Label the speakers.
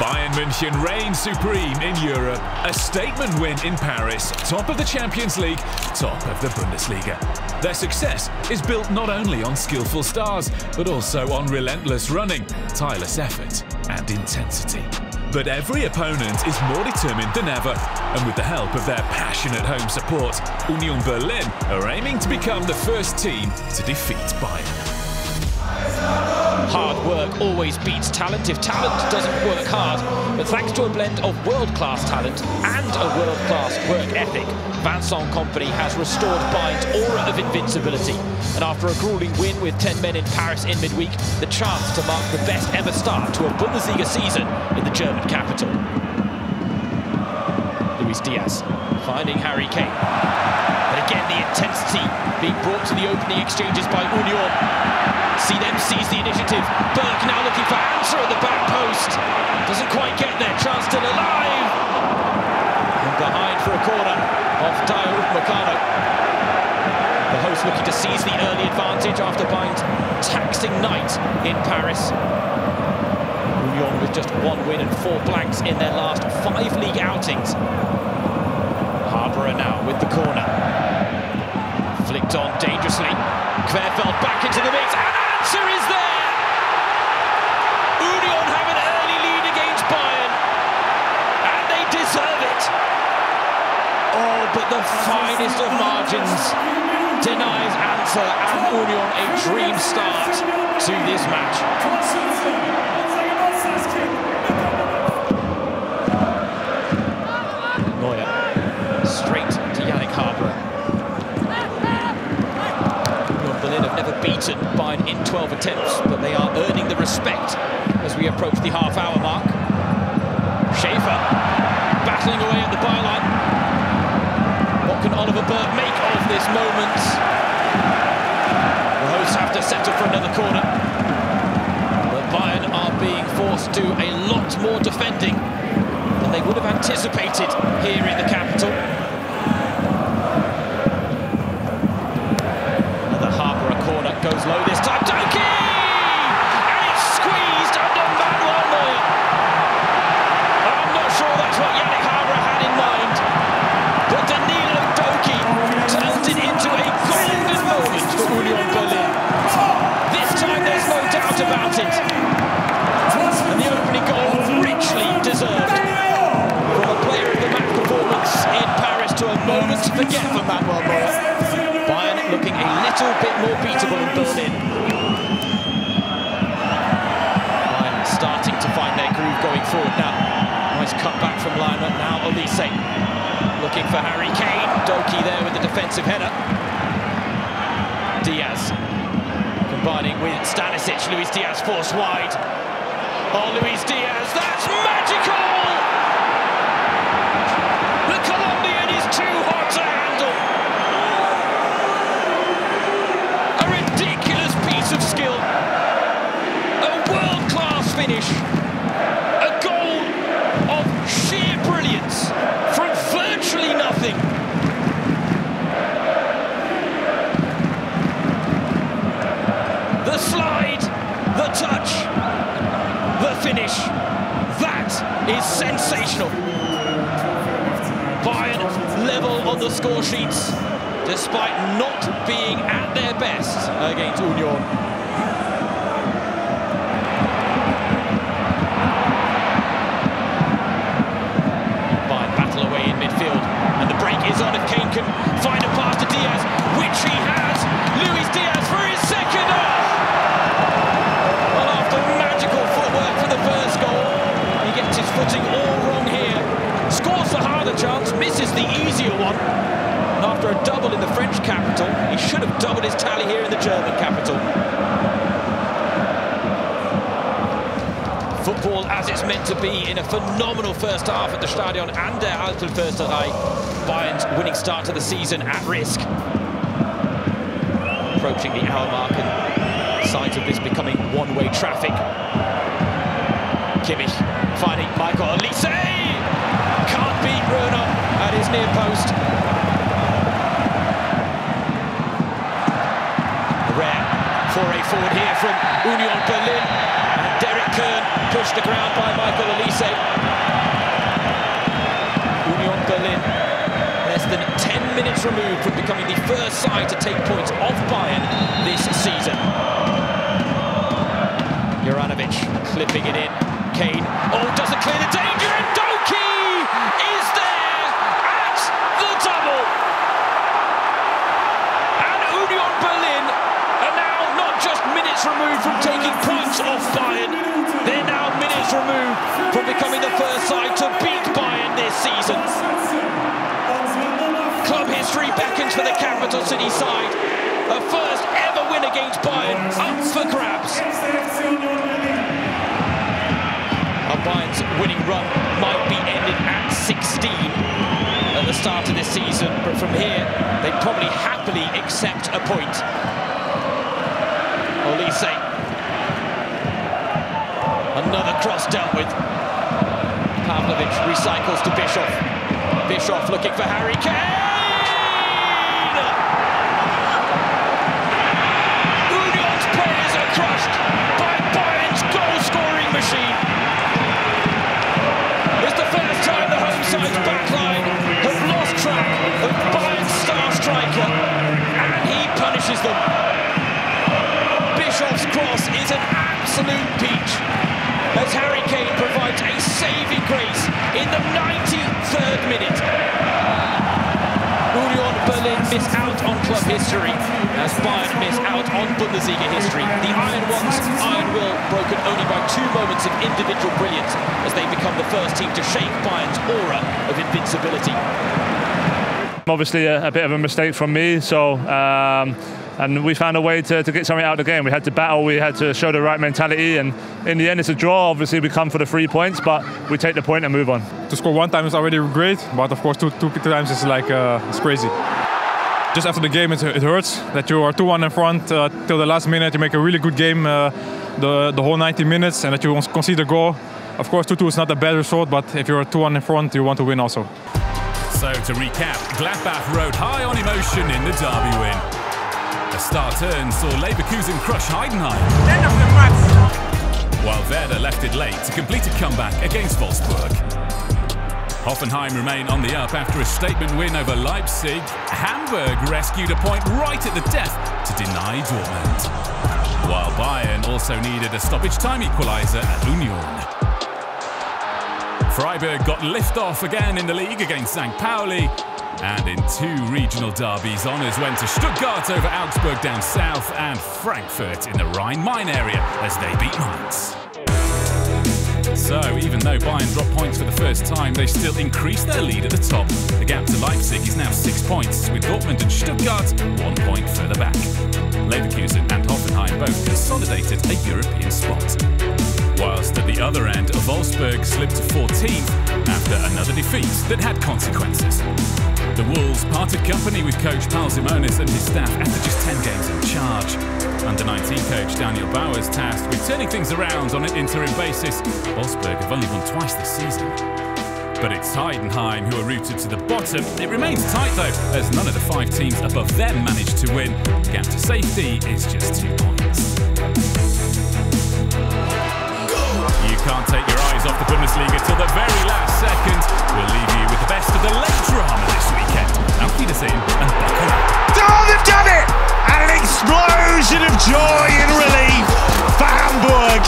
Speaker 1: Bayern München reign supreme in Europe. A statement win in Paris, top of the Champions League, top of the Bundesliga. Their success is built not only on skillful stars, but also on relentless running, tireless effort, and intensity. But every opponent is more determined than ever, and with the help of their passionate home support, Union Berlin are aiming to become the first team to defeat Bayern.
Speaker 2: Hard work always beats talent if talent doesn't work hard. But thanks to a blend of world-class talent and a world-class work ethic, Vincent Kompany has restored Bayern's aura of invincibility. And after a grueling win with 10 men in Paris in midweek, the chance to mark the best ever start to a Bundesliga season in the German capital. Luis Diaz finding Harry Kane. But again, the intensity being brought to the opening exchanges by Union. See them seize the initiative. Berg now looking for answer at the back post. Doesn't quite get there. Chance still alive. And behind for a corner of Dayo Upamecano. The host looking to seize the early advantage after Bayern's taxing night in Paris. Union with just 1 win and 4 blanks in their last 5 league outings. Harborough now with the corner. Flicked on dangerously. Kverfeld back into the mix. And answer is there! Union have an early lead against Bayern. And they deserve it. Oh, but the finest of margins denies answer and Union a dream start to this match. Neuer straight to Yannick Harborough. Berlin have never beaten Bayern in 12 attempts, but they are earning the respect as we approach the half-hour mark. Schaefer battling away at the byline. What can Oliver Berg make of this moment? The hosts have to settle for another corner. But Bayern are being forced to a lot more defending than they would have anticipated here in the capital. Goes low this time, Doki! And it's squeezed under Manuel Neuer. I'm not sure that's what Yannick Harborough had in mind, but Danilo Doki turns it into a golden moment for Union Berlin. This time there's no doubt about it. And the opening goal richly deserved. From a player of the match performance in Paris to a moment to forget for Manuel Neuer. Bayern looking a little bit more beatable in Berlin. Bayern starting to find their groove going forward now. Nice cut back from Lima. Now Olise looking for Harry Kane. Doki there with the defensive header. Diaz combining with Stanisic. Luis Diaz forced wide. Oh, Luis Diaz, that's magical! The Colombian is too hot to handle. Of skill, a world-class finish, a goal of sheer brilliance from virtually nothing. The slide, the touch, the finish, that is sensational. Bayern level on the score sheets, despite not being at their best against Union. Bayern battle away in midfield, and the break is on if Kane can find a pass to Diaz, which he has. Luis Diaz for his second. Well, after magical footwork for the first goal, he gets his footing all wrong here. Scores the harder chance, misses the easier one. After a double in the French capital, he should have doubled his tally here in the German capital. Football as it's meant to be in a phenomenal first half at the Stadion an der Alten Försterei. Bayern's winning start to the season at risk. Approaching the hour mark and signs of this becoming one-way traffic. Kimmich finding Michael Olise. Can't beat Bruno at his near post. Rare foray forward here from Union Berlin. And Derek Kern pushed the ground by Michael Olise. minutes removed from becoming the first side to take points off Bayern this season. Juranovic clipping it in. Kane, doesn't clear the danger, and Doki is there at the double. And Union Berlin are now not just minutes removed from taking points off Bayern, they're now minutes removed from becoming the first side to beat Bayern this season. Club history beckons for the capital city side. A first ever win against Bayern up for grabs. Bayern's winning run might be ended at 16 at the start of this season, but from here they'd probably happily accept a point. Olise. Another cross dealt with. Pavlovic recycles to Bischoff. Bischoff looking for Harry Kane! Union's players are crushed by Bayern's goal-scoring machine. Side's backline have lost track of Bayern's star striker, and he punishes them. Bischoff's cross is an absolute peach, as Harry Kane provides a saving grace in the 93rd minute. Union Berlin miss out on club history, as Bayern miss out on Bundesliga history. The Iron Ones' iron will broken only by 2 moments of individual brilliance, as they become the first team to shake Bayern's aura of invincibility.
Speaker 3: Obviously a bit of a mistake from me, so and we found a way to get something out of the game. We had to battle, we had to show the right mentality, and in the end it's a draw. Obviously we come for the 3 points, but we take the point and move on.
Speaker 4: To score 1 time is already great, but of course two times is like it's crazy. Just after the game it hurts that you are 2-1 in front till the last minute. You make a really good game the whole 90 minutes, and that you concede a goal. Of course 2-2 is not a bad result, but if you're 2-1 in front you want to win also.
Speaker 1: So to recap, Gladbach rode high on emotion in the derby win. A star turn saw Leverkusen crush Heidenheim, while Werder left it late to complete a comeback against Wolfsburg. Hoffenheim remain on the up after a statement win over Leipzig. Hamburg rescued a point right at the death to deny Dortmund, while Bayern also needed a stoppage time equaliser at Union. Freiburg got lift-off again in the league against St. Pauli, and in 2 regional derbies, honours went to Stuttgart over Augsburg down south and Frankfurt in the Rhine-Main area as they beat Mainz. So, even though Bayern dropped points for the first time, they still increased their lead at the top. The gap to Leipzig is now 6 points, with Dortmund and Stuttgart 1 point further back. Leverkusen and Hoffenheim both consolidated a European spot. Whilst at the other end, Wolfsburg slipped to 14th after another defeat that had consequences. The Wolves parted company with coach Paul Simonis and his staff after just 10 games in charge. Under-19 coach Daniel Bauer's tasked with turning things around on an interim basis. Wolfsburg have only won twice this season. But it's Heidenheim who are rooted to the bottom. It remains tight though, as none of the 5 teams above them managed to win. The gap to safety is just 2 points. You can't take your eyes off the Bundesliga till the very last second. We'll leave you with the best of the late drama this weekend. Auf Wiedersehen and buckle up.
Speaker 5: Oh, they've done it! And an explosion of joy and relief for Hamburg.